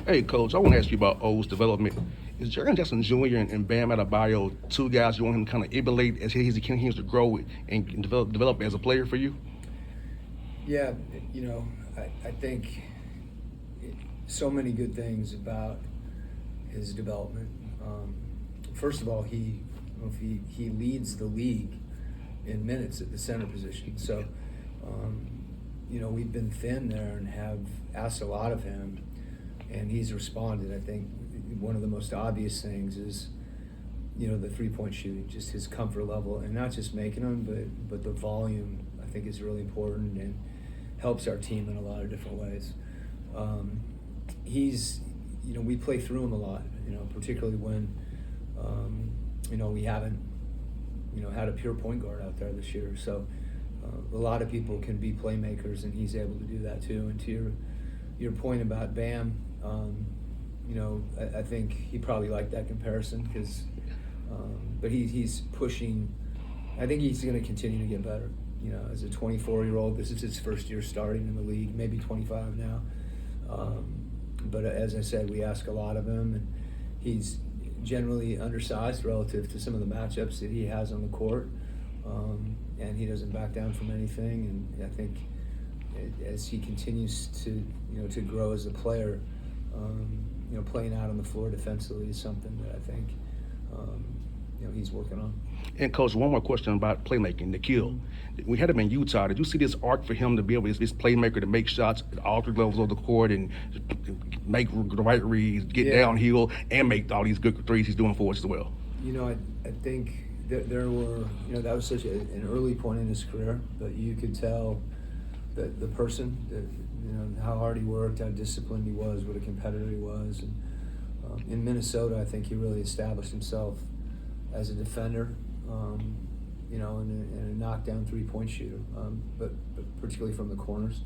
Hey, Coach, I want to ask you about O's development. Is Jaren Jackson Jr. and Bam Adebayo two guys you want him to kind of emulate as he continues to grow and develop as a player for you? Yeah, I think so many good things about his development. First of all, he leads the league in minutes at the center position. So, we've been thin there and have asked a lot of him, and he's responded. I think one of the most obvious things is, the three-point shooting, just his comfort level, and not just making them, but the volume. I think is really important and helps our team in a lot of different ways. We play through him a lot, particularly when, we haven't, had a pure point guard out there this year. So a lot of people can be playmakers, and he's able to do that too. And to your point about Bam, I think he probably liked that comparison because, but he's pushing. I think he's going to continue to get better. As a 24-year-old, this is his first year starting in the league, maybe 25 now. But as I said, we ask a lot of him, and he's generally undersized relative to some of the matchups that he has on the court. And he doesn't back down from anything. And I think as he continues to grow as a player, playing out on the floor defensively is something that I think he's working on. And Coach, one more question about playmaking, the kill. We had him in Utah. Did you see this arc for him to be able to this playmaker to make shots at all three levels of the court and make the right reads, get downhill, and make all these good threes he's doing for us as well? I think there were, that was such an early point in his career, but you could tell that the person, how hard he worked, how disciplined he was, what a competitor he was. And in Minnesota, I think he really established himself as a defender, and a knockdown three-point shooter, but particularly from the corners.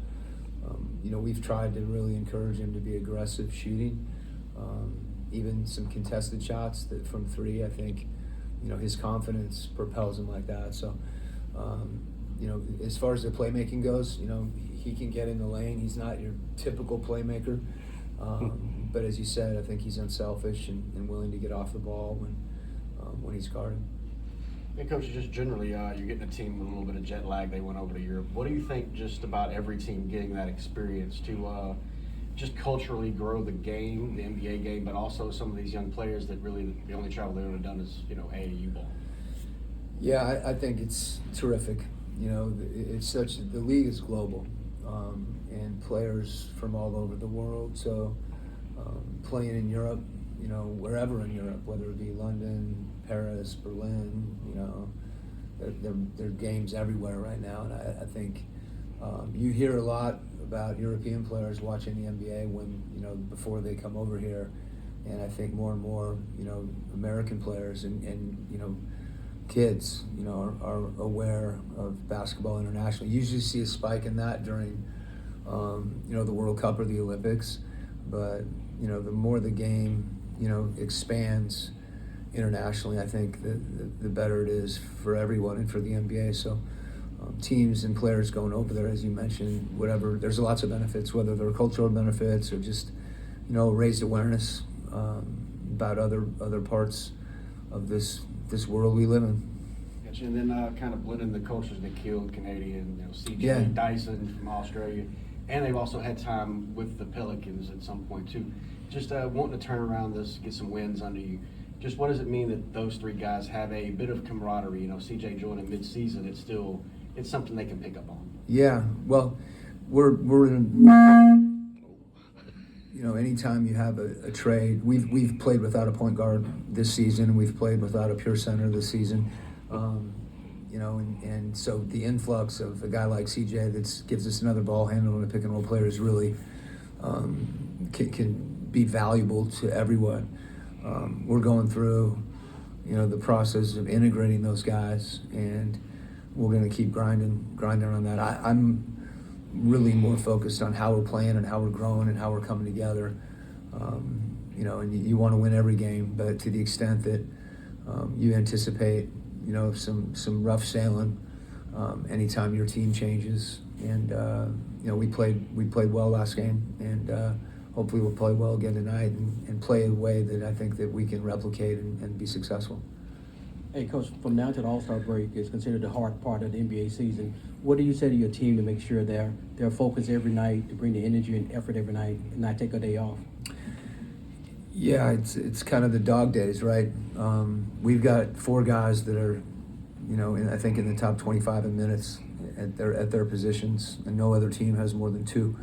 We've tried to really encourage him to be aggressive shooting, even some contested shots that from three. I think, his confidence propels him like that. So, as far as the playmaking goes, he can get in the lane. He's not your typical playmaker, but as you said, I think he's unselfish and willing to get off the ball when he's guarded. And Coach, just generally, you're getting a team with a little bit of jet lag. They went over to Europe. What do you think just about every team getting that experience to just culturally grow the game, the NBA game, but also some of these young players that really the only travel they've ever done is AAU ball? Yeah, I think it's terrific. It's the league is global, and players from all over the world. So playing in Europe, wherever in Europe, whether it be London, Paris, Berlin, there are games everywhere right now. And I think you hear a lot about European players watching the NBA when, before they come over here. And I think more and more, American players and kids, are aware of basketball internationally. You usually see a spike in that during, the World Cup or the Olympics. But, the more the game, expands internationally, I think the better it is for everyone and for the NBA. So teams and players going over there, as you mentioned, whatever, there's lots of benefits, whether they're cultural benefits or just, raised awareness about other parts of this world we live in. And then kind of blending the cultures that killed Canadian, CJ Yeah. Dyson from Australia. And they've also had time with the Pelicans at some point too. Just wanting to turn around this, get some wins under you. Just what does it mean that those three guys have a bit of camaraderie? CJ joining mid-season, it's something they can pick up on. Yeah, well, we're in. Anytime you have a trade, we've played without a point guard this season. We've played without a pure center this season. And so the influx of a guy like CJ that gives us another ball handler and a pick and roll player is really can be valuable to everyone. We're going through, the process of integrating those guys, and we're going to keep grinding on that. I'm really more focused on how we're playing and how we're growing and how we're coming together. And you want to win every game, but to the extent that you anticipate, some rough sailing anytime your team changes. And we played well last game, and hopefully we'll play well again tonight and play a way that I think that we can replicate and be successful. Hey, Coach, from now to the All-Star break is considered the hard part of the NBA season. What do you say to your team to make sure they're focused every night, to bring the energy and effort every night, and not take a day off? Yeah, it's kind of the dog days, right? We've got 4 guys that are, I think in the top 25 in minutes at their positions, and no other team has more than 2.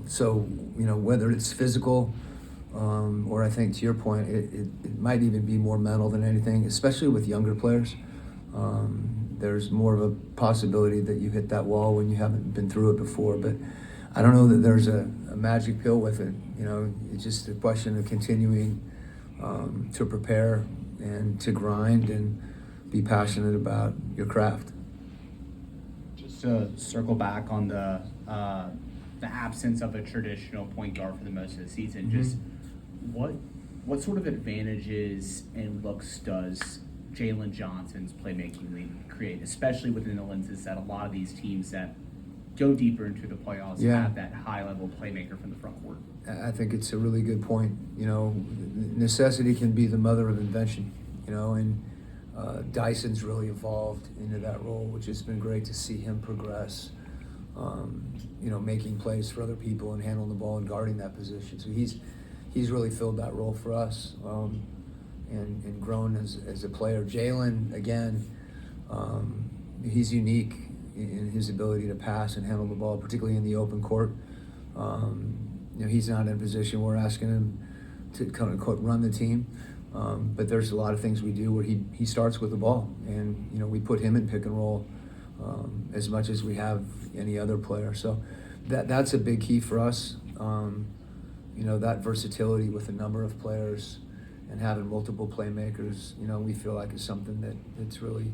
So whether it's physical, or I think to your point, it might even be more mental than anything, especially with younger players. There's more of a possibility that you hit that wall when you haven't been through it before, but I don't know that there's a magic pill with it. It's just a question of continuing to prepare and to grind and be passionate about your craft. Just to circle back on the absence of a traditional point guard for the most of the season, just what sort of advantages and looks does Jalen Johnson's playmaking lead create, especially within the lenses that a lot of these teams that go deeper into the playoffs have that high-level playmaker from the front court? I think it's a really good point. Necessity can be the mother of invention, and Dyson's really evolved into that role, which has been great to see him progress, making plays for other people and handling the ball and guarding that position. So he's really filled that role for us, and grown as a player. Jalen, again, he's unique in his ability to pass and handle the ball, particularly in the open court. He's not in a position where we're asking him to kind of quote run the team, but there's a lot of things we do where he starts with the ball, and we put him in pick and roll as much as we have any other player. So that's a big key for us. That versatility with a number of players and having multiple playmakers, we feel like is something that's really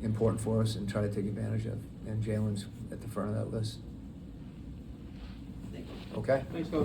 important for us and try to take advantage of. And Jalen's at the front of that list. Okay. Thanks, Coach.